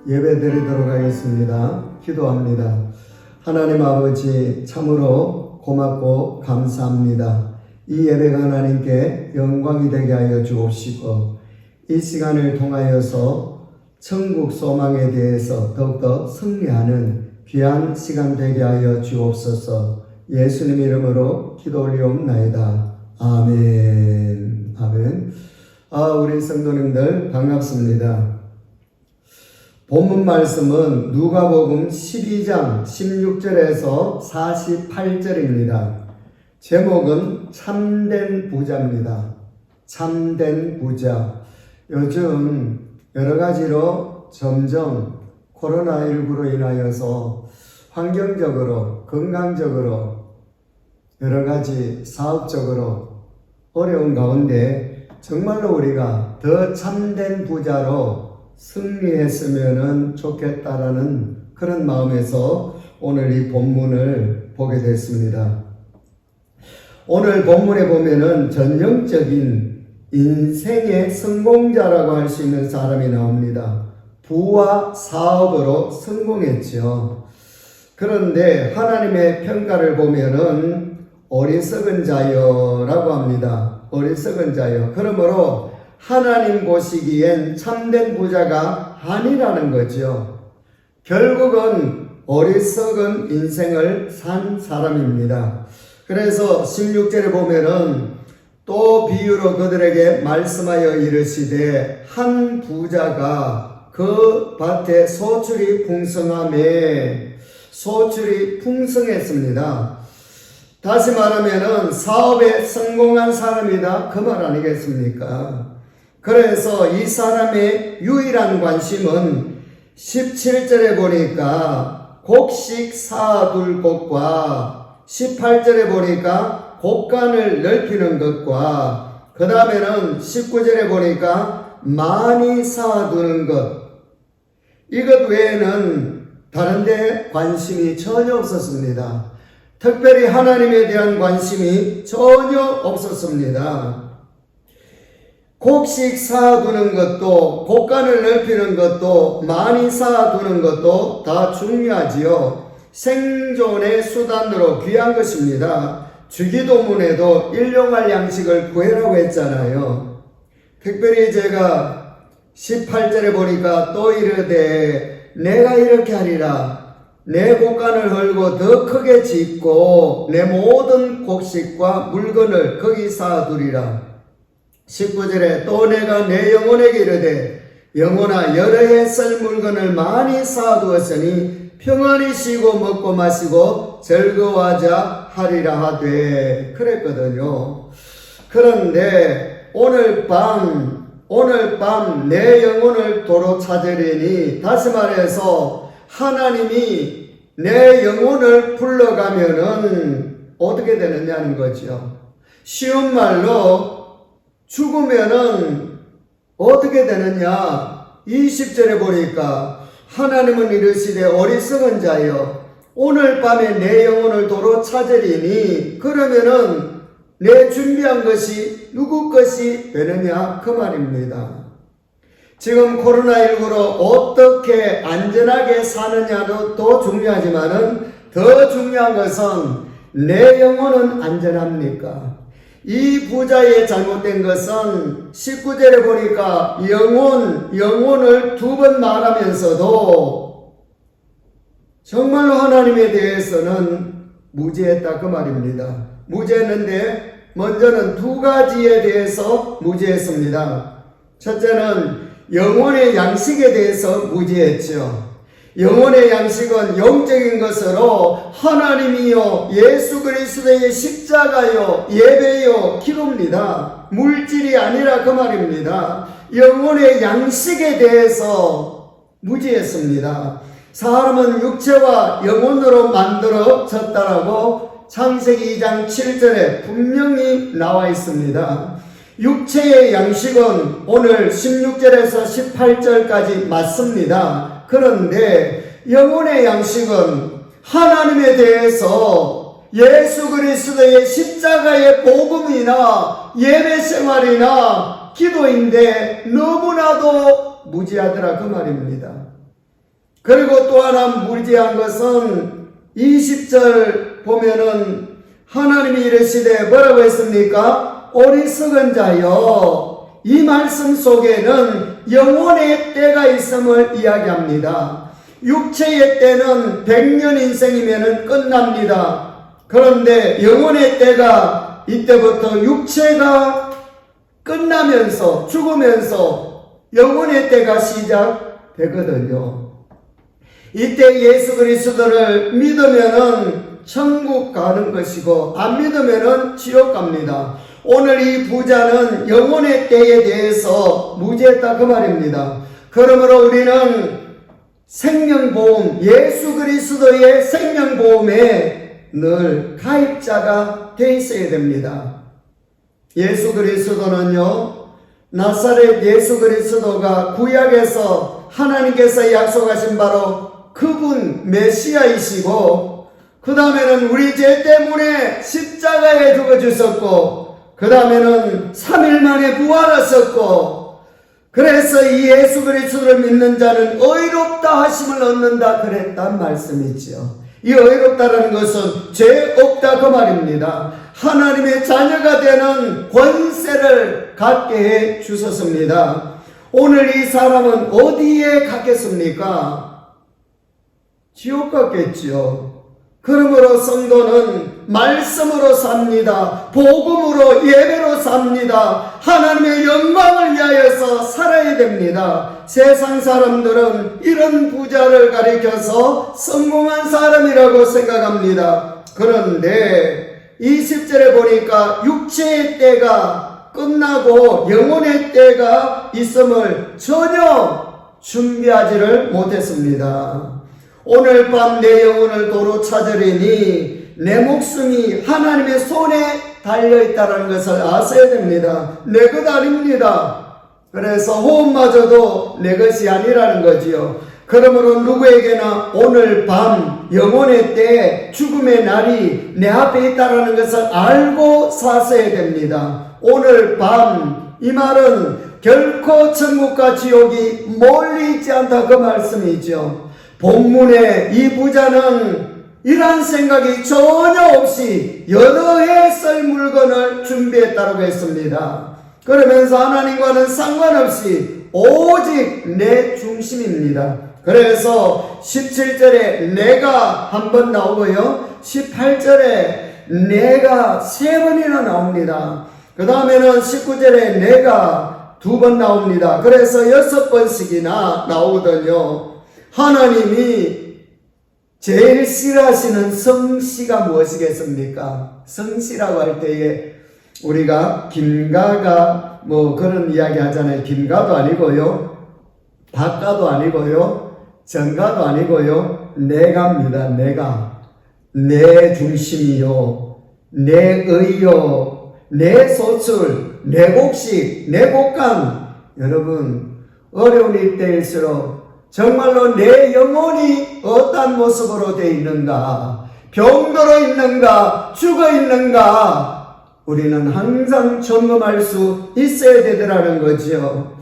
예배드리도록 하겠습니다. 기도합니다. 하나님 아버지, 참으로 고맙고 감사합니다. 이 예배가 하나님께 영광이 되게 하여 주옵시고, 이 시간을 통하여서 천국 소망에 대해서 더욱더 승리하는 귀한 시간 되게 하여 주옵소서. 예수님 이름으로 기도 올리옵나이다. 아멘. 아멘. 우리 성도님들 반갑습니다. 본문 말씀은 누가복음 12장 16절에서 48절입니다. 제목은 참된 부자입니다. 참된 부자. 요즘 여러 가지로 점점 코로나19로 인하여서 환경적으로, 건강적으로, 여러 가지 사업적으로 어려운 가운데 정말로 우리가 더 참된 부자로 승리했으면 좋겠다라는 그런 마음에서 오늘 이 본문을 보게 됐습니다. 오늘 본문에 보면은 전형적인 인생의 성공자라고 할 수 있는 사람이 나옵니다. 부와 사업으로 성공했죠. 그런데 하나님의 평가를 보면은 어리석은 자여라고 합니다. 어리석은 자여. 그러므로 하나님 보시기엔 참된 부자가 아니라는 거죠. 결국은 어리석은 인생을 산 사람입니다. 그래서 16절에 보면은 또 비유로 그들에게 말씀하여 이르시되 한 부자가 그 밭에 소출이 풍성했습니다. 다시 말하면은 사업에 성공한 사람이다, 그 말 아니겠습니까? 그래서 이 사람의 유일한 관심은 17절에 보니까 곡식 쌓아둘 곳과 18절에 보니까 곡간을 넓히는 것과 그 다음에는 19절에 보니까 많이 쌓아두는 것, 이것 외에는 다른 데 관심이 전혀 없었습니다. 특별히 하나님에 대한 관심이 전혀 없었습니다. 곡식 쌓아두는 것도, 곡간을 넓히는 것도, 많이 쌓아두는 것도 다 중요하지요. 생존의 수단으로 귀한 것입니다. 주기도문에도 일용할 양식을 구해라고 했잖아요. 특별히 제가 18절에 보니까 또 이르되 내가 이렇게 하리라. 내 곡간을 헐고 더 크게 짓고 내 모든 곡식과 물건을 거기 쌓아두리라. 19절에 또 내가 내 영혼에게 이르되 영혼아 여러 해 쓸 물건을 많이 쌓아두었으니 평안히 쉬고 먹고 마시고 즐거워하자 하리라 하되 그랬거든요. 그런데 오늘 밤 내 영혼을 도로 찾으리니, 다시 말해서 하나님이 내 영혼을 불러가면은 어떻게 되느냐는 거죠. 쉬운 말로 죽으면은 어떻게 되느냐. 20절에 보니까 하나님은 이르시되 어리석은 자여 오늘 밤에 내 영혼을 도로 찾으리니, 그러면은 내 준비한 것이 누구 것이 되느냐, 그 말입니다. 지금 코로나19로 어떻게 안전하게 사느냐도 더 중요하지만은 더 중요한 것은 내 영혼은 안전합니까? 이 부자의 잘못된 것은 19절에 보니까 영혼을 두 번 말하면서도 정말로 하나님에 대해서는 무지했다, 그 말입니다. 무지했는데 먼저는 두 가지에 대해서 무지했습니다. 첫째는 영혼의 양식에 대해서 무지했죠. 영혼의 양식은 영적인 것으로 하나님이요 예수 그리스도의 십자가요 예배요 기도입니다. 물질이 아니라 그 말입니다. 영혼의 양식에 대해서 무지했습니다. 사람은 육체와 영혼으로 만들어졌다라고 창세기 2장 7절에 분명히 나와 있습니다. 육체의 양식은 오늘 16절에서 18절까지 맞습니다. 그런데 영혼의 양식은 하나님에 대해서 예수 그리스도의 십자가의 복음이나 예배 생활이나 기도인데 너무나도 무지하더라, 그 말입니다. 그리고 또 하나 무지한 것은 20절 보면은 하나님이 이르시되 뭐라고 했습니까? 어리석은 자여, 이 말씀 속에는 영혼의 때가 있음을 이야기합니다. 육체의 때는 100년 인생이면 끝납니다. 그런데 영혼의 때가 이때부터 육체가 끝나면서 죽으면서 영혼의 때가 시작되거든요. 이때 예수 그리스도를 믿으면은 천국 가는 것이고 안 믿으면은 지옥 갑니다. 오늘 이 부자는 영혼의 때에 대해서 무지했다 그 말입니다. 그러므로 우리는 생명보험, 예수 그리스도의 생명보험에 늘 가입자가 돼 있어야 됩니다. 예수 그리스도는요, 나사렛 예수 그리스도가 구약에서 하나님께서 약속하신 바로 그분 메시아이시고, 그 다음에는 우리 죄 때문에 십자가에 죽어주셨고, 그 다음에는 3일 만에 부활하셨고, 그래서 이 예수 그리스도를 믿는 자는 의롭다 하심을 얻는다 그랬단 말씀이지요. 이 의롭다라는 것은 죄 없다 그 말입니다. 하나님의 자녀가 되는 권세를 갖게 해 주셨습니다. 오늘 이 사람은 어디에 갔겠습니까? 지옥 갔겠지요. 그러므로 성도는 말씀으로 삽니다. 복음으로 예배로 삽니다. 하나님의 영광을 위하여서 살아야 됩니다. 세상 사람들은 이런 부자를 가리켜서 성공한 사람이라고 생각합니다. 그런데 20절에 보니까 육체의 때가 끝나고 영혼의 때가 있음을 전혀 준비하지를 못했습니다. 오늘 밤 내 영혼을 도로 찾으리니 내 목숨이 하나님의 손에 달려있다는 것을 아셔야 됩니다. 내 것 아닙니다. 그래서 호흡마저도 내 것이 아니라는 거지요. 그러므로 누구에게나 오늘 밤 영혼의 때 죽음의 날이 내 앞에 있다는 것을 알고 사셔야 됩니다. 오늘 밤, 이 말은 결코 천국과 지옥이 멀리 있지 않다 그 말씀이죠. 본문에 이 부자는 이러한 생각이 전혀 없이 여러 해 쓸 물건을 준비했다고 했습니다. 그러면서 하나님과는 상관없이 오직 내 중심입니다. 그래서 17절에 내가 한 번 나오고요, 18절에 내가 3번이나 나옵니다. 그 다음에는 19절에 내가 2번 나옵니다. 그래서 6번씩이나 나오거든요. 하나님이 제일 싫어하시는 성씨가 무엇이겠습니까? 성씨라고 할 때에 우리가 김가가 뭐 그런 이야기 하잖아요. 김가도 아니고요, 박가도 아니고요, 정가도 아니고요, 내가입니다. 내가. 내 중심이요, 내 의요, 내 소출, 내 곡식, 내 곡간. 여러분, 어려운 이때일수록 정말로 내 영혼이 어떤 모습으로 되어 있는가, 병들어 있는가, 죽어 있는가, 우리는 항상 점검할 수 있어야 되더라는 거죠.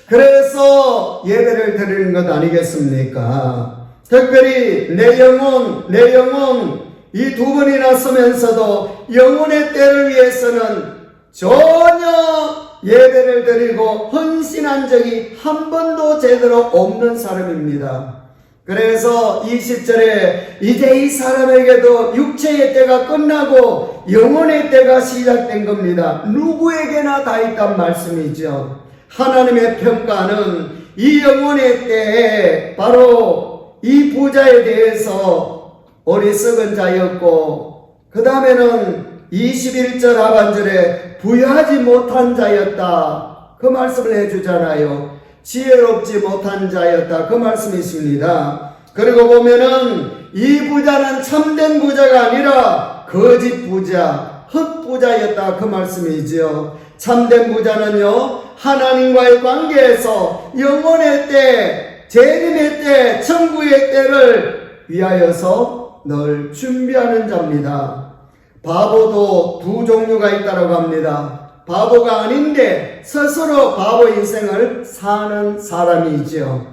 그래서 예배를 드리는 것 아니겠습니까? 특별히 내 영혼 이 2번이나 쓰면서도 영혼의 때를 위해서는 전혀 예배를 드리고 헌신한 적이 한 번도 제대로 없는 사람입니다. 그래서 20절에 이제 이 사람에게도 육체의 때가 끝나고 영혼의 때가 시작된 겁니다. 누구에게나 다 있단 말씀이죠. 하나님의 평가는 이 영혼의 때에 바로 이 부자에 대해서 어리석은 자였고, 그 다음에는 21절 하반절에 부유하지 못한 자였다 그 말씀을 해주잖아요. 지혜롭지 못한 자였다 그 말씀이 있습니다. 그리고 보면은 이 부자는 참된 부자가 아니라 거짓 부자, 헛부자였다 그 말씀이죠. 참된 부자는요, 하나님과의 관계에서 영혼의 때, 재림의 때, 천국의 때를 위하여서 늘 준비하는 자입니다. 바보도 2 종류가 있다고 합니다. 바보가 아닌데 스스로 바보 인생을 사는 사람이죠.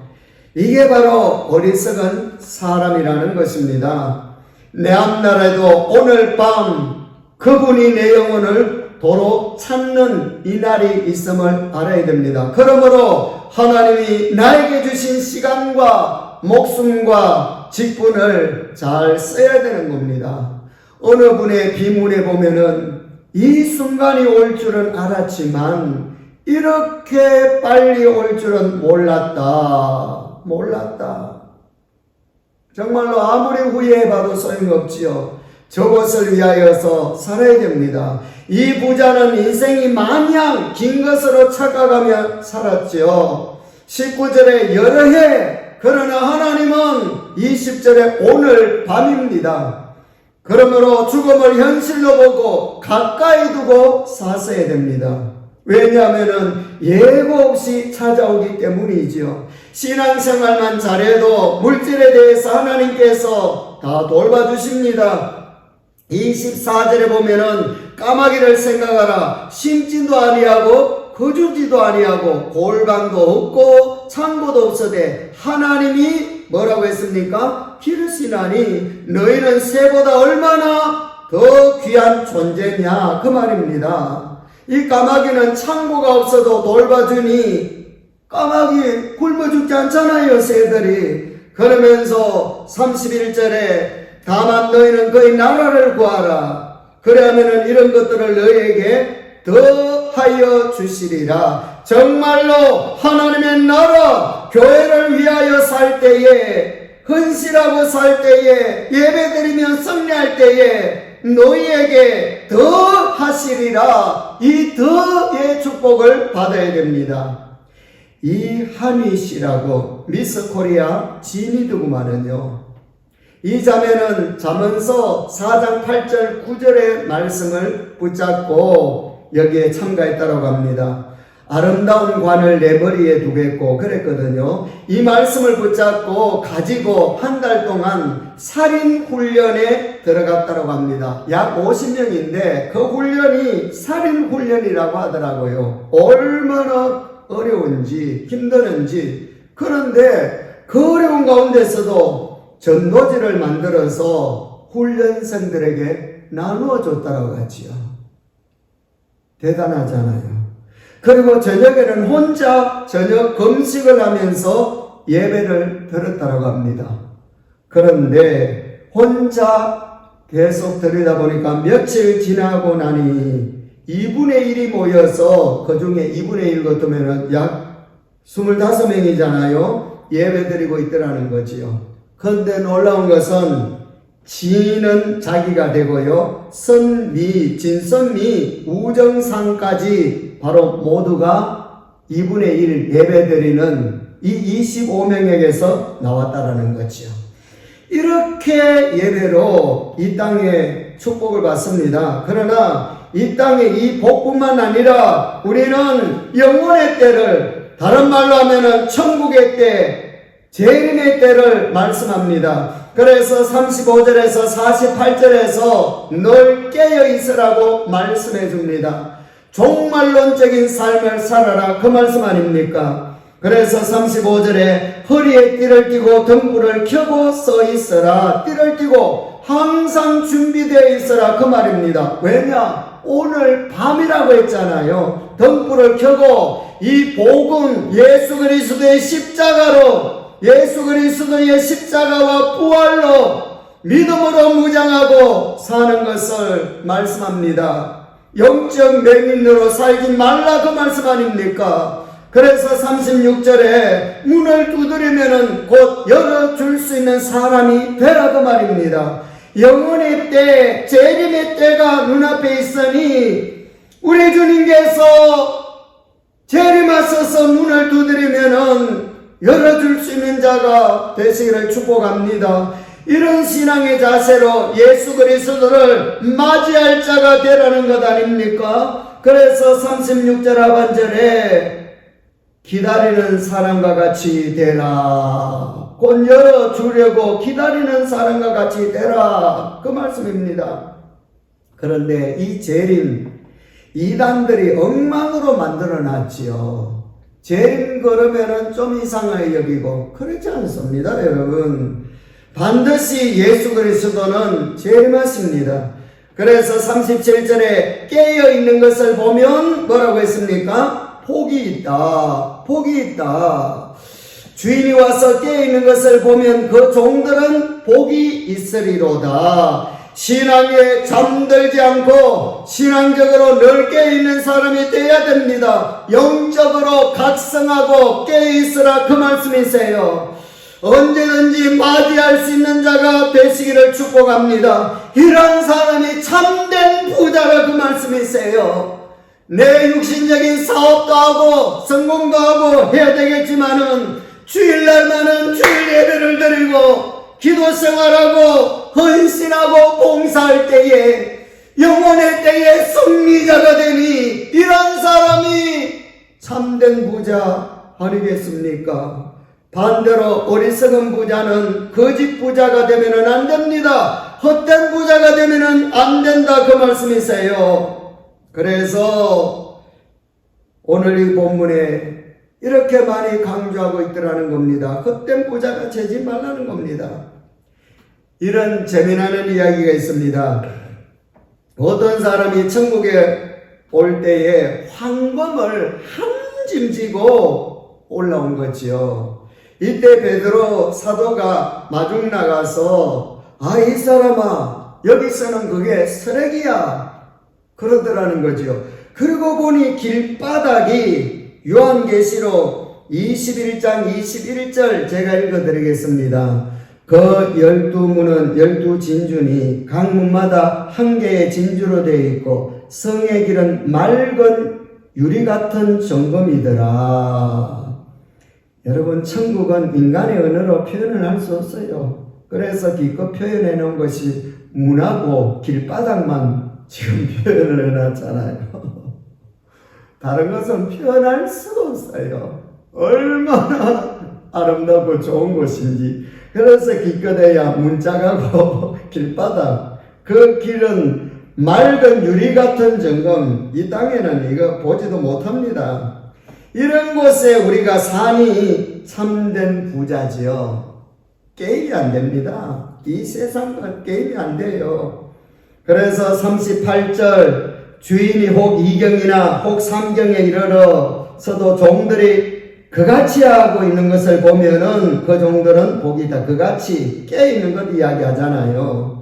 이게 바로 어리석은 사람이라는 것입니다. 내 앞날에도 오늘 밤 그분이 내 영혼을 도로 찾는 이 날이 있음을 알아야 됩니다. 그러므로 하나님이 나에게 주신 시간과 목숨과 직분을 잘 써야 되는 겁니다. 어느 분의 비문에 보면은 이 순간이 올 줄은 알았지만 이렇게 빨리 올 줄은 몰랐다. 정말로 아무리 후회해봐도 소용없지요. 저것을 위하여서 살아야 됩니다. 이 부자는 인생이 마냥 긴 것으로 착각하며 살았지요. 19절에 여러 해, 그러나 하나님은 20절에 오늘 밤입니다. 그러므로 죽음을 현실로 보고 가까이 두고 사셔야 됩니다. 왜냐하면 예고 없이 찾아오기 때문이지요. 신앙생활만 잘해도 물질에 대해서 하나님께서 다 돌봐주십니다. 24절에 보면은 까마귀를 생각하라. 심지도 아니하고 거주지도 아니하고 골방도 없고 창고도 없으되 하나님이 뭐라고 했습니까? 기르시나니 너희는 새보다 얼마나 더 귀한 존재냐 그 말입니다. 이 까마귀는 창고가 없어도 돌봐주니 까마귀 굶어 죽지 않잖아요, 새들이. 그러면서 31절에 다만 너희는 그의 나라를 구하라. 그래야면은 이런 것들을 너희에게 더하여 주시리라. 정말로 하나님의 나라, 교회를 위하여 살 때에, 헌신하고 살 때에, 예배드리며 승리할 때에 너희에게 더 하시리라. 이 더의 축복을 받아야 됩니다. 이 한희 씨라고 미스 코리아 지니드구만은요. 이 자매는 잠언서 4장 8절 9절의 말씀을 붙잡고 여기에 참가했다고 합니다. 아름다운 관을 내 머리에 두겠고 그랬거든요. 이 말씀을 붙잡고 가지고 한 달 동안 살인 훈련에 들어갔다고 합니다. 약 50명인데 그 훈련이 살인 훈련이라고 하더라고요. 얼마나 어려운지 힘드는지. 그런데 그 어려운 가운데서도 전도지를 만들어서 훈련생들에게 나누어 줬다고 하지요. 대단하잖아요. 그리고 저녁에는 혼자 저녁 금식을 하면서 예배를 드렸다고 합니다. 그런데 혼자 계속 드리다 보니까 며칠 지나고 나니 2분의 1이 모여서 그 중에 2분의 1 같으면 약 25명이잖아요. 예배 드리고 있더라는 거지요. 그런데 놀라운 것은 지인은 자기가 되고요. 선미, 진선미, 우정상까지 바로 모두가 2분의 1 예배드리는 이 25명에게서 나왔다라는 거죠. 이렇게 예배로 이 땅에 축복을 받습니다. 그러나 이 땅의 이 복뿐만 아니라 우리는 영원의 때를, 다른 말로 하면은 천국의 때, 재림의 때를 말씀합니다. 그래서 35절에서 48절에서 널 깨어 있으라고 말씀해 줍니다. 종말론적인 삶을 살아라 그 말씀 아닙니까? 그래서 35절에 허리에 띠를 띠고 등불을 켜고 서 있어라. 띠를 띠고 항상 준비되어 있어라 그 말입니다. 왜냐? 오늘 밤이라고 했잖아요. 등불을 켜고 이 복음 예수 그리스도의 십자가로, 예수 그리스도의 십자가와 부활로 믿음으로 무장하고 사는 것을 말씀합니다. 영적 맹인으로 살지 말라 그 말씀 아닙니까? 그래서 36절에 문을 두드리면은 곧 열어줄 수 있는 사람이 되라 그 말입니다. 영원의 때, 재림의 때가 눈앞에 있으니 우리 주님께서 재림하셔서 문을 두드리면은 열어줄 수 있는 자가 되시기를 축복합니다. 이런 신앙의 자세로 예수 그리스도를 맞이할 자가 되라는 것 아닙니까? 그래서 36절 하반절에 기다리는 사람과 같이 되라. 곧 열어주려고 기다리는 사람과 같이 되라. 그 말씀입니다. 그런데 이 재림, 이단들이 엉망으로 만들어놨지요. 재림 걸으면은 좀 이상하게 여기고 그렇지 않습니다, 여러분. 반드시 예수 그리스도는 재림하십니다. 그래서 37절에 깨어 있는 것을 보면 뭐라고 했습니까? 복이 있다. 복이 있다. 주인이 와서 깨어 있는 것을 보면 그 종들은 복이 있으리로다. 신앙에 잠들지 않고 신앙적으로 늘 깨어있는 사람이 되어야 됩니다. 영적으로 각성하고 깨어있으라 그 말씀이세요. 언제든지 맞이할 수 있는 자가 되시기를 축복합니다. 이런 사람이 참된 부자라 그 말씀이세요. 내 육신적인 사업도 하고 성공도 하고 해야 되겠지만은 주일날만은 주일 예배를 드리고 기도 생활하고 헌신하고 봉사할 때에 영혼의 때에 승리자가 되니 이런 사람이 참된 부자 아니겠습니까? 반대로 어리석은 부자는 거짓 부자가 되면은 안 됩니다. 헛된 부자가 되면은 안 된다 그 말씀이세요. 그래서 오늘 이 본문에 이렇게 많이 강조하고 있더라는 겁니다. 헛된 부자가 되지 말라는 겁니다. 이런 재미나는 이야기가 있습니다. 어떤 사람이 천국에 올 때에 황금을 한 짐 지고 올라온 거지요. 이때 베드로 사도가 마중 나가서 이 사람아 여기서는 그게 쓰레기야 그러더라는 거죠. 그러고 보니 길바닥이 요한계시록 21장 21절 제가 읽어드리겠습니다. 그 12문은 12진주니 각 문마다 한 개의 진주로 되어 있고 성의 길은 맑은 유리 같은 정금이더라. 여러분, 천국은 인간의 언어로 표현을 할 수 없어요. 그래서 기껏 표현해 놓은 것이 문하고 길바닥만 지금 표현을 해놨잖아요. 다른 것은 표현할 수가 없어요. 얼마나 아름답고 좋은 곳인지. 그래서 기껏해야 문짝하고 길바닥, 그 길은 맑은 유리 같은 정금, 이 땅에는 이거 보지도 못합니다. 이런 곳에 우리가 사니 참된 부자지요. 게임이 안 됩니다. 이 세상과 게임이 안 돼요. 그래서 38절 주인이 혹 2경이나 혹 3경에 이르러서도 종들이 그같이 하고 있는 것을 보면은 그 종들은 복이다. 그같이 깨있는 것 이야기하잖아요.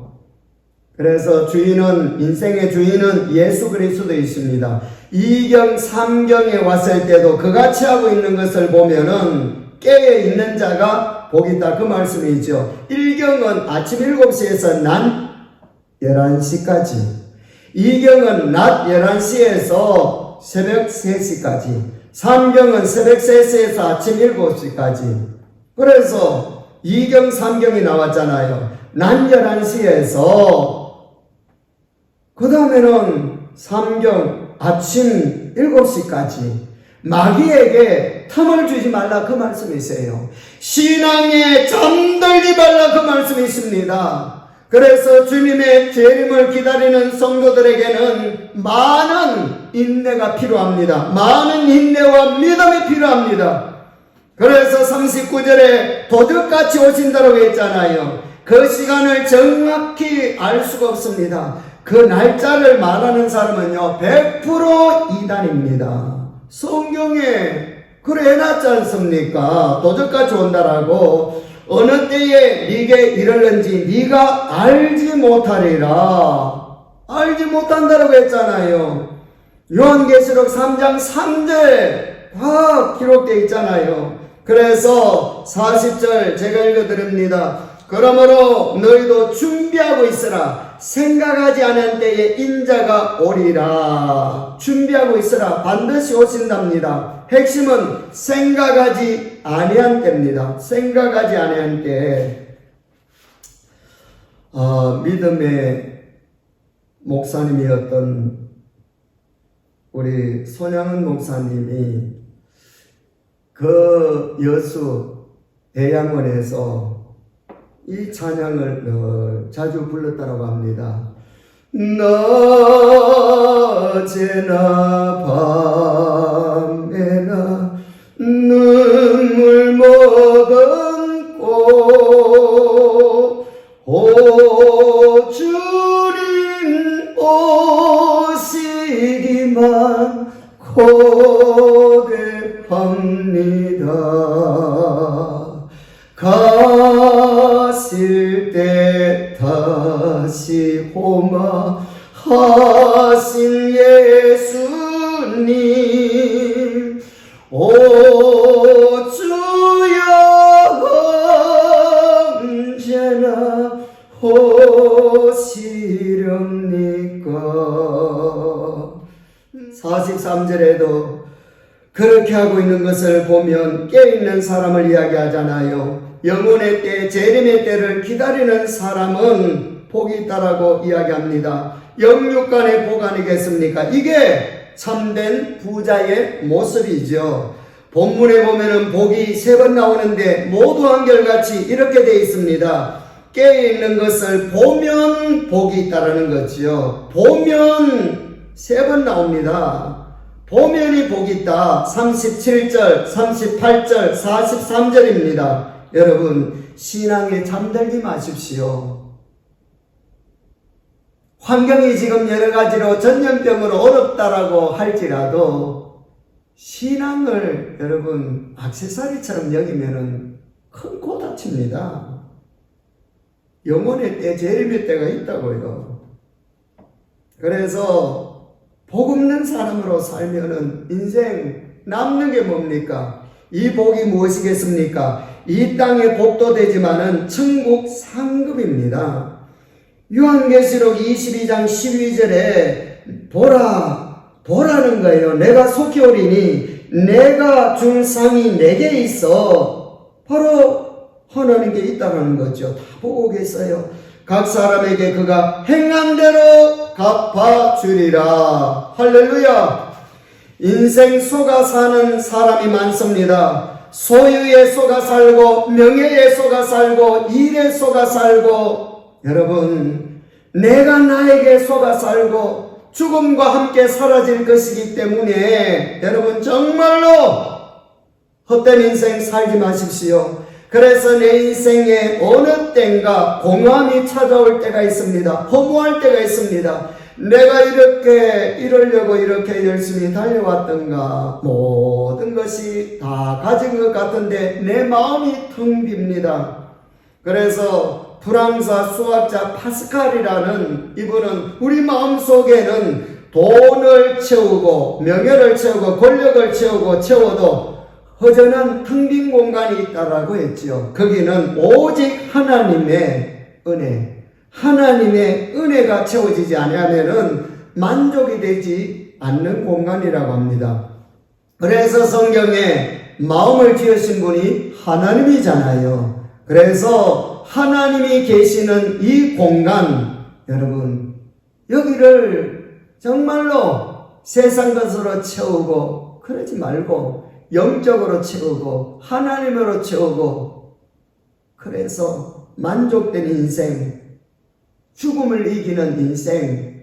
그래서 주인은, 인생의 주인은 예수 그리스도이십니다. 2경, 3경에 왔을 때도 그같이 하고 있는 것을 보면은 깨어있는 자가 복이다. 그 말씀이죠. 1경은 아침 7시에서 낮 11시까지, 2경은 낮 11시에서 새벽 3시까지, 3경은 새벽 3시에서 아침 7시까지. 그래서 2경, 3경이 나왔잖아요. 낮 11시에서 그 다음에는 3경 아침 7시까지 마귀에게 틈을 주지 말라 그 말씀이세요. 신앙에 잠들지 말라 그 말씀이십니다. 그래서 주님의 재림을 기다리는 성도들에게는 많은 인내가 필요합니다. 많은 인내와 믿음이 필요합니다. 그래서 39절에 도둑같이 오신다고 했잖아요. 그 시간을 정확히 알 수가 없습니다. 그 날짜를 말하는 사람은요 100% 이단입니다. 성경에 그래 해놨지 않습니까? 도적같이 온다라고. 어느 때에 네게 이르는지 네가 알지 못하리라. 알지 못한다라고 했잖아요. 요한계시록 3장 3절 다 기록되어 있잖아요. 그래서 40절 제가 읽어드립니다. 그러므로 너희도 준비하고 있으라. 생각하지 않은 때에 인자가 오리라. 준비하고 있으라. 반드시 오신답니다. 핵심은 생각하지 아니한 때입니다. 생각하지 아니한 때. 믿음의 목사님이었던 우리 손양은 목사님이 그 여수 대양원에서 이 찬양을 자주 불렀다고 합니다. 낮에나 밤에나 눈물 머금고 오 주님 오시기만 고백합니다. 가실 때 다시 호마하신 예수님 오 주여 언제나 오시렵니까. 43절에도 그렇게 하고 있는 것을 보면 깨어있는 사람을 이야기하잖아요. 영혼의 때, 재림의 때를 기다리는 사람은 복이 있다라고 이야기합니다. 영육간의 복 아니겠습니까? 이게 참된 부자의 모습이죠. 본문에 보면은 복이 3번 나오는데 모두 한결같이 이렇게 되어 있습니다. 깨어있는 것을 보면 복이 있다라는 거지요. 보면 3번 나옵니다. 보면이 복이 있다. 37절, 38절, 43절입니다. 여러분, 신앙에 잠들지 마십시오. 환경이 지금 여러 가지로 전염병으로 어렵다라고 할지라도 신앙을 여러분 액세서리처럼 여기면은 큰 고다칩니다. 영혼의 때, 재림의 때가 있다고요. 그래서 복 없는 사람으로 살면은 인생 남는 게 뭡니까? 이 복이 무엇이겠습니까? 이 땅의 복도 되지만은 천국 상급입니다. 요한계시록 22장 12절에 보라는 거예요. 내가 속히 오리니 내가 줄 상이 내게 있어. 바로 하나님께 있다는 거죠. 다 보고 계세요. 각 사람에게 그가 행한 대로 갚아주리라. 할렐루야. 인생 속아 사는 사람이 많습니다. 소유에 속아 살고 명예에 속아 살고 일에 속아 살고 여러분 내가 나에게 속아 살고 죽음과 함께 사라질 것이기 때문에 여러분 정말로 헛된 인생 살지 마십시오. 그래서 내 인생에 어느 때인가 공허함이 찾아올 때가 있습니다. 허무할 때가 있습니다. 내가 이러려고 이렇게 열심히 달려왔던가 모든 것이 다 가진 것 같은데 내 마음이 텅 빕니다. 그래서 프랑스 수학자 파스칼이라는 이분은 우리 마음속에는 돈을 채우고 명예를 채우고 권력을 채워도 허전한 텅 빈 공간이 있다라고 했지요. 거기는 오직 하나님의 은혜가 채워지지 않으면은 만족이 되지 않는 공간이라고 합니다. 그래서 성경에 마음을 지으신 분이 하나님이잖아요. 그래서 하나님이 계시는 이 공간, 여러분 여기를 정말로 세상 것으로 채우고 그러지 말고 영적으로 채우고 하나님으로 채우고 그래서 만족된 인생, 죽음을 이기는 인생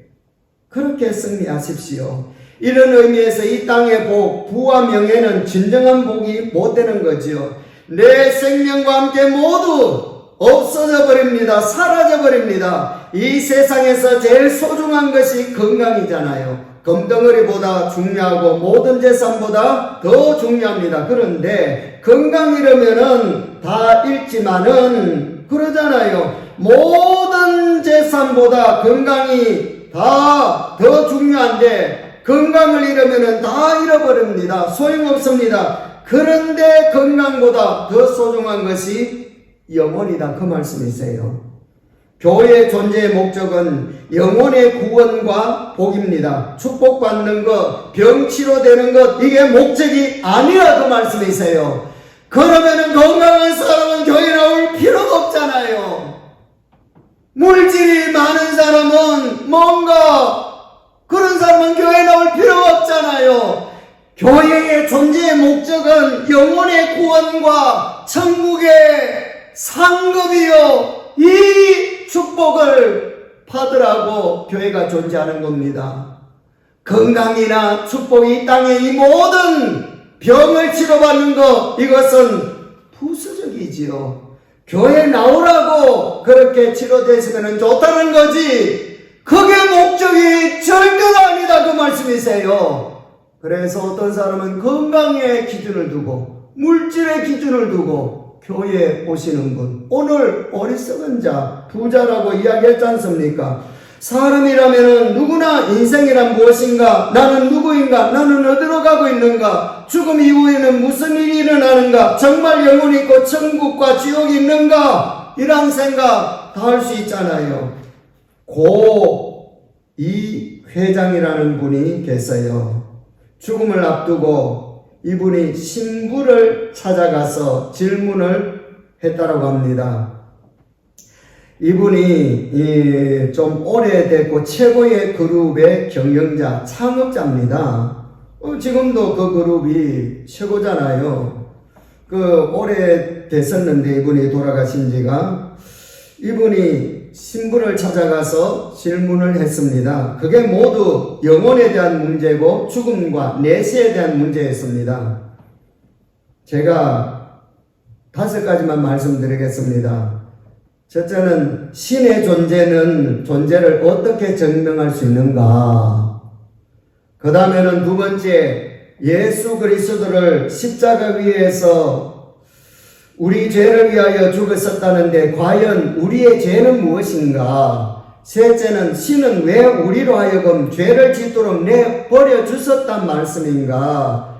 그렇게 승리하십시오. 이런 의미에서 이 땅의 복, 부와 명예는 진정한 복이 못 되는 거지요. 내 생명과 함께 모두 없어져 버립니다. 사라져 버립니다. 이 세상에서 제일 소중한 것이 건강이잖아요. 금덩어리보다 중요하고 모든 재산보다 더 중요합니다. 그런데 건강 잃으면은 다 잃지만은 그러잖아요. 모든 재산보다 건강이 다 더 중요한데 건강을 잃으면은 다 잃어버립니다. 소용없습니다. 그런데 건강보다 더 소중한 것이 영혼이다. 그 말씀이세요. 교회의 존재의 목적은 영혼의 구원과 복입니다. 축복받는 것, 병치료되는 것, 이게 목적이 아니라 그 말씀이세요. 그러면은 건강한 사람은 교회 나올 필요가 없잖아요. 물질이 많은 사람은 그런 사람은 교회 나올 필요가 없잖아요. 교회의 존재의 목적은 영혼의 구원과 천국의 상급이요. 이 축복을 받으라고 교회가 존재하는 겁니다. 건강이나 축복이 이 땅의 이 모든 병을 치료받는 것, 이것은 부수적이지요. 교회 나오라고 그렇게 치료되시면 좋다는 거지, 그게 목적이 절대로 아니다, 그 말씀이세요. 그래서 어떤 사람은 건강의 기준을 두고 물질의 기준을 두고 교회에 오시는 분, 오늘 어리석은 자, 부자라고 이야기했지 않습니까? 사람이라면 누구나 인생이란 무엇인가, 나는 누구인가, 나는 어디로 가고 있는가, 죽음 이후에는 무슨 일이 일어나는가, 정말 영혼이 있고 천국과 지옥이 있는가, 이런 생각 다 할 수 있잖아요. 이 회장이라는 분이 계세요. 죽음을 앞두고 이분이 신부를 찾아가서 질문을 했다라고 합니다. 이분이 좀 오래됐고 최고의 그룹의 경영자, 창업자입니다. 지금도 그 그룹이 최고잖아요. 오래됐었는데 이분이 돌아가신 지가, 이분이 신부를 찾아가서 질문을 했습니다. 그게 모두 영혼에 대한 문제고 죽음과 내세에 대한 문제였습니다. 제가 5가지만 말씀드리겠습니다. 첫째는 신의 존재를 어떻게 증명할 수 있는가. 그 다음에는 두 번째, 예수 그리스도를 십자가 위에서 우리 죄를 위하여 죽었었다는데 과연 우리의 죄는 무엇인가. 셋째는 신은 왜 우리로 하여금 죄를 짓도록 내버려 주셨단 말씀인가.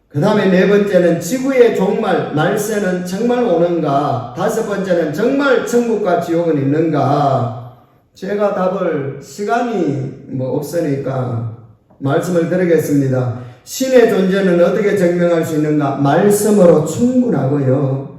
그 다음에 네 번째는 지구의 종말, 말세는 정말 오는가. 5번째는 정말 천국과 지옥은 있는가. 제가 답을, 시간이 없으니까 말씀을 드리겠습니다. 신의 존재는 어떻게 증명할 수 있는가? 말씀으로 충분하고요.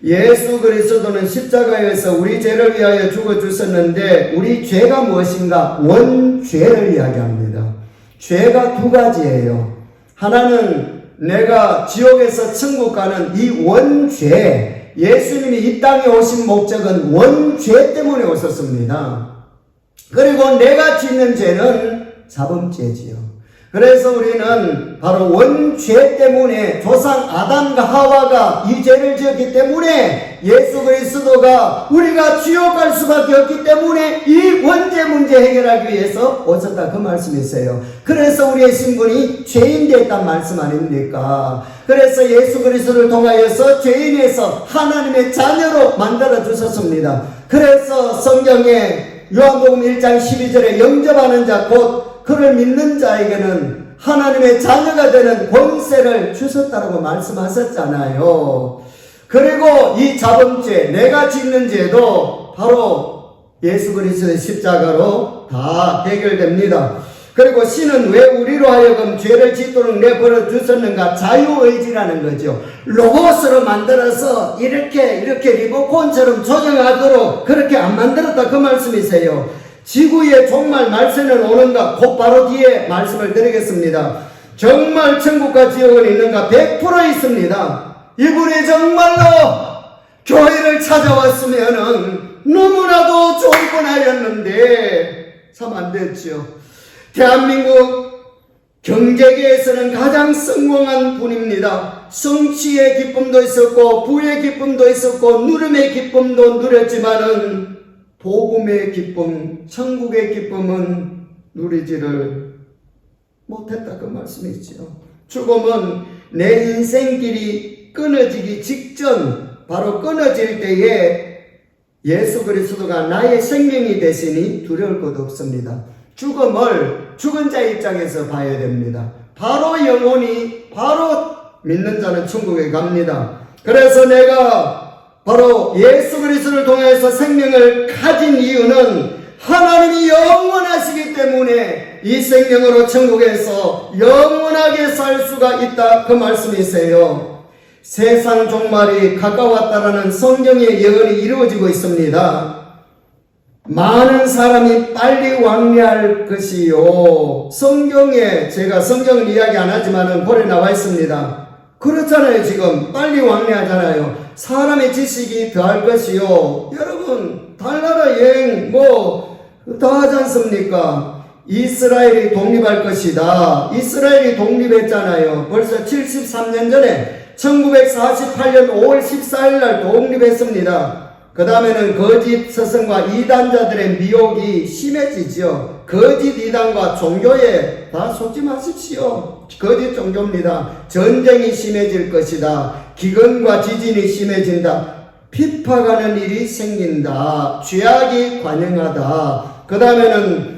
예수 그리스도는 십자가에서 우리 죄를 위하여 죽어주셨는데 우리 죄가 무엇인가? 원죄를 이야기합니다. 죄가 2가지예요. 하나는 내가 지옥에서 천국 가는 이 원죄, 예수님이 이 땅에 오신 목적은 원죄 때문에 오셨습니다. 그리고 내가 짓는 죄는 자범죄지요. 그래서 우리는 바로 원죄 때문에 조상 아담과 하와가 이 죄를 지었기 때문에 예수 그리스도가 우리가 지옥 갈 수밖에 없기 때문에 이 원죄 문제 해결하기 위해서 오셨다, 그 말씀이세요. 그래서 우리의 신분이 죄인 되었단 말씀 아닙니까? 그래서 예수 그리스도를 통하여서 죄인에서 하나님의 자녀로 만들어 주셨습니다. 그래서 성경에 요한복음 1장 12절에 영접하는 자 곧 그를 믿는 자에게는 하나님의 자녀가 되는 권세를 주셨다고 말씀하셨잖아요. 그리고 이 자범죄, 내가 짓는 죄도 바로 예수 그리스도의 십자가로 다 해결됩니다. 그리고 신은 왜 우리로 하여금 죄를 짓도록 내버려 주셨는가? 자유의지라는 거죠. 로봇으로 만들어서 이렇게 리모컨처럼 조정하도록 그렇게 안 만들었다, 그 말씀이세요. 지구의 종말 말세는 오는가? 곧바로 뒤에 말씀을 드리겠습니다. 정말 천국과 지옥은 있는가? 100% 있습니다. 이분이 정말로 교회를 찾아왔으면 너무나도 좋을 뻔하였는데 참 안 됐죠. 대한민국 경제계에서는 가장 성공한 분입니다. 성취의 기쁨도 있었고 부의 기쁨도 있었고 누름의 기쁨도 누렸지만은 복음의 기쁨, 천국의 기쁨은 누리지를 못했다, 그 말씀이죠. 죽음은 내 인생길이 끊어지기 직전, 바로 끊어질 때에 예수 그리스도가 나의 생명이 되시니 두려울 것 없습니다. 죽음을 죽은 자 입장에서 봐야 됩니다. 바로 영혼이, 바로 믿는 자는 천국에 갑니다. 그래서 내가 바로 예수 그리스도를 통해서 생명을 가진 이유는 하나님이 영원하시기 때문에 이 생명으로 천국에서 영원하게 살 수가 있다, 그 말씀이세요. 세상 종말이 가까웠다라는 성경의 예언이 이루어지고 있습니다. 많은 사람이 빨리 왕래할 것이요. 성경에, 제가 성경은 이야기 안 하지만은 볼에 나와 있습니다. 그렇잖아요. 지금 빨리 왕래하잖아요. 사람의 지식이 더할 것이요. 여러분 달나라 여행 다 하지 않습니까? 이스라엘이 독립할 것이다. 이스라엘이 독립했잖아요. 벌써 73년 전에 1948년 5월 14일 날 독립했습니다. 그 다음에는 거짓 스승과 이단자들의 미혹이 심해지죠. 거짓 이단과 종교에 다 속지 마십시오. 거짓 종교입니다. 전쟁이 심해질 것이다. 기근과 지진이 심해진다. 핍박하는 일이 생긴다. 죄악이 관영하다. 그 다음에는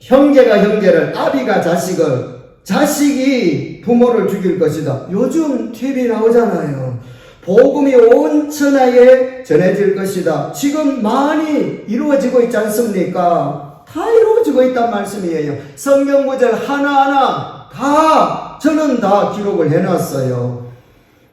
형제가 형제를, 아비가 자식을, 자식이 부모를 죽일 것이다. 요즘 TV 나오잖아요. 복음이 온 천하에 전해질 것이다. 지금 많이 이루어지고 있지 않습니까? 다 이루어지고 있단 말씀이에요. 성경 구절 하나하나 저는 다 기록을 해놨어요.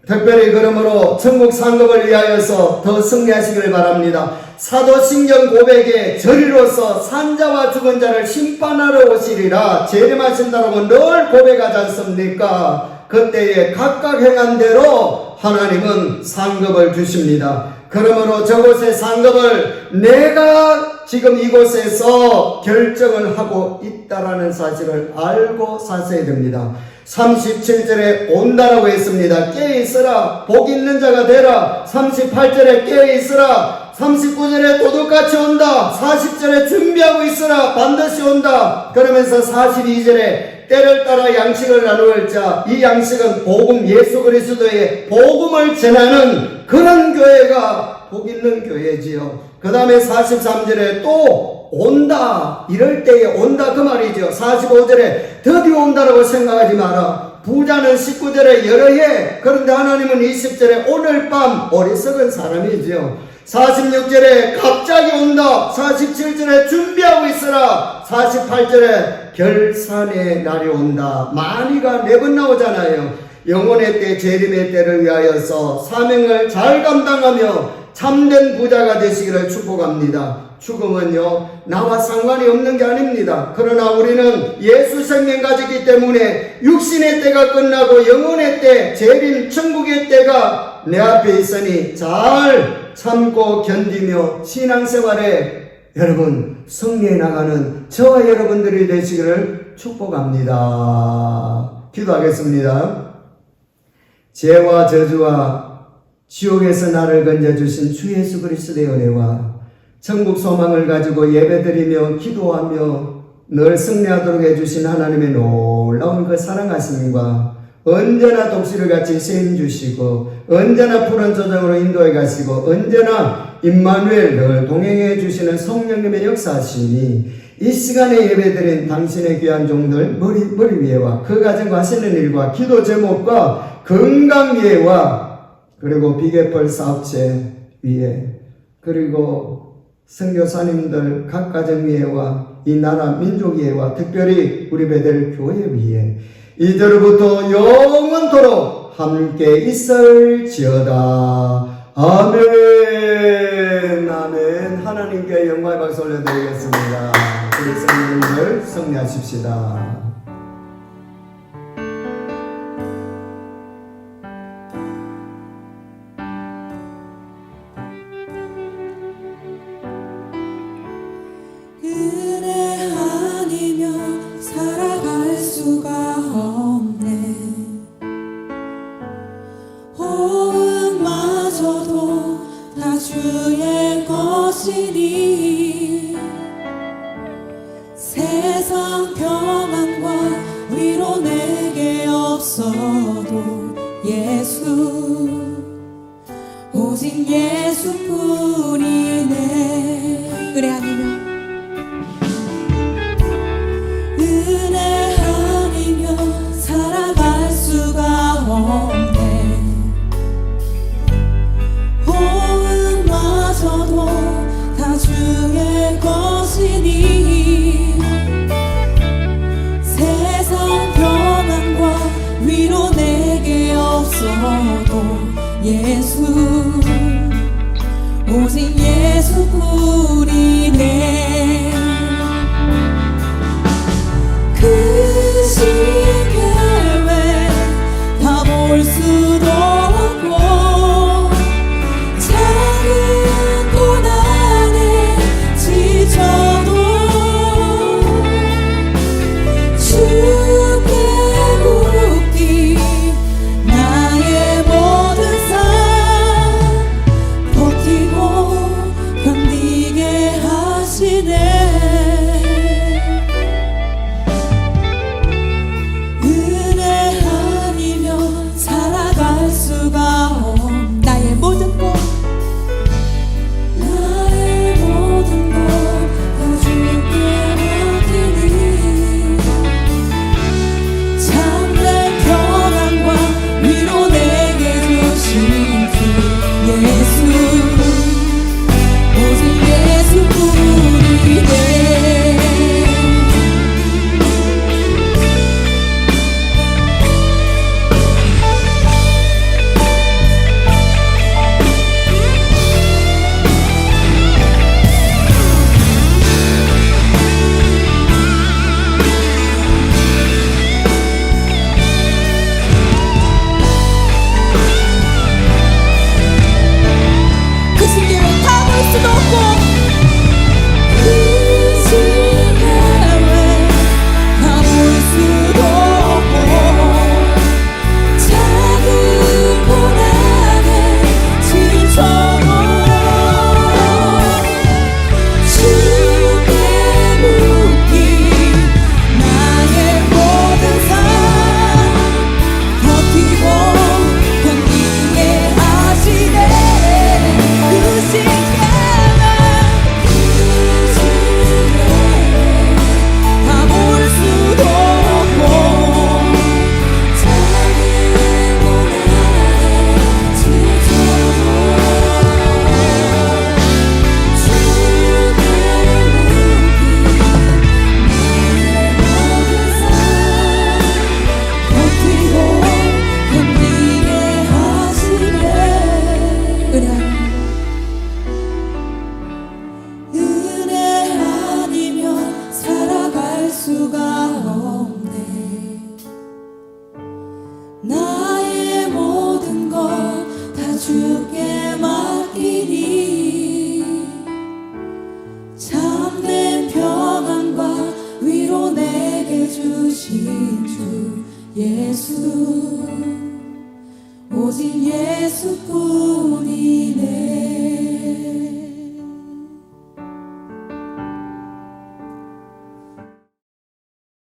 특별히 그러므로 천국 상급을 위하여서 더 승리하시기를 바랍니다. 사도신경 고백에 저리로서 산자와 죽은 자를 심판하러 오시리라 재림하신다라고 늘 고백하지 않습니까? 그때에 각각 행한 대로 하나님은 상급을 주십니다. 그러므로 저곳의 상급을 내가 지금 이곳에서 결정을 하고 있다라는 사실을 알고 사셔야 됩니다. 37절에 온다라고 했습니다. 깨어있으라 복 있는 자가 되라. 38절에 깨어있으라. 39절에 도둑같이 온다. 40절에 준비하고 있으라 반드시 온다. 그러면서 42절에 때를 따라 양식을 나누을 자, 이 양식은 복음, 예수 그리스도의 복음을 전하는 그런 교회가 복 있는 교회지요. 그 다음에 43절에 또 온다, 이럴 때에 온다 그 말이죠. 45절에 드디어 온다라고 생각하지 마라. 부자는 19절에 여러 해, 그런데 하나님은 20절에 오늘 밤 어리석은 사람이죠. 46절에 갑자기 온다. 47절에 준비하고 있어라. 48절에 결산의 날이 온다. 많이가 4번 나오잖아요. 영혼의 때, 재림의 때를 위하여서 사명을 잘 감당하며 참된 부자가 되시기를 축복합니다. 죽음은요, 나와 상관이 없는 게 아닙니다. 그러나 우리는 예수 생명 가지기 때문에 육신의 때가 끝나고 영혼의 때, 재림 천국의 때가 내 앞에 있으니 잘 참고 견디며 신앙생활에 여러분 승리해 나가는 저와 여러분들이 되시기를 축복합니다. 기도하겠습니다. 죄와 저주와 지옥에서 나를 건져주신 주 예수 그리스도의 은혜와 천국 소망을 가지고 예배드리며 기도하며 늘 승리하도록 해주신 하나님의 놀라운 그 사랑하심과 언제나 독수리 같이 세임 주시고 언제나 푸른 조정으로 인도해 가시고 언제나 임마누엘 늘 동행해 주시는 성령님의 역사하시니 이 시간에 예배드린 당신의 귀한 종들 머리 위에와 그 가정과 하시는 일과 기도 제목과 건강 예와 그리고 비계펄 사업체 위에 그리고 선교사님들 각 가정 위에와 이 나라 민족 위에와 특별히 우리 베델 교회 위에 이제로부터 영원토록 함께 있을지어다. 아멘. 아멘. 하나님께 영광의 박수 올려드리겠습니다. 우리 성령님을 승리하십시다. 은혜 아니면 살아갈 수가 없네. 호흡마저도 다 주의 것이니 세상 평안과 위로 내게 없어도 예수 오직 예수뿐이네. 은혜 아니면 은혜 아니면 살아갈 수가 없네. 호흡마저도 다 주의 것이니 세상 평안과 위로 내게 없어도 예수 오직 예수뿐이네. 되신 주 예수 오직 예수뿐이네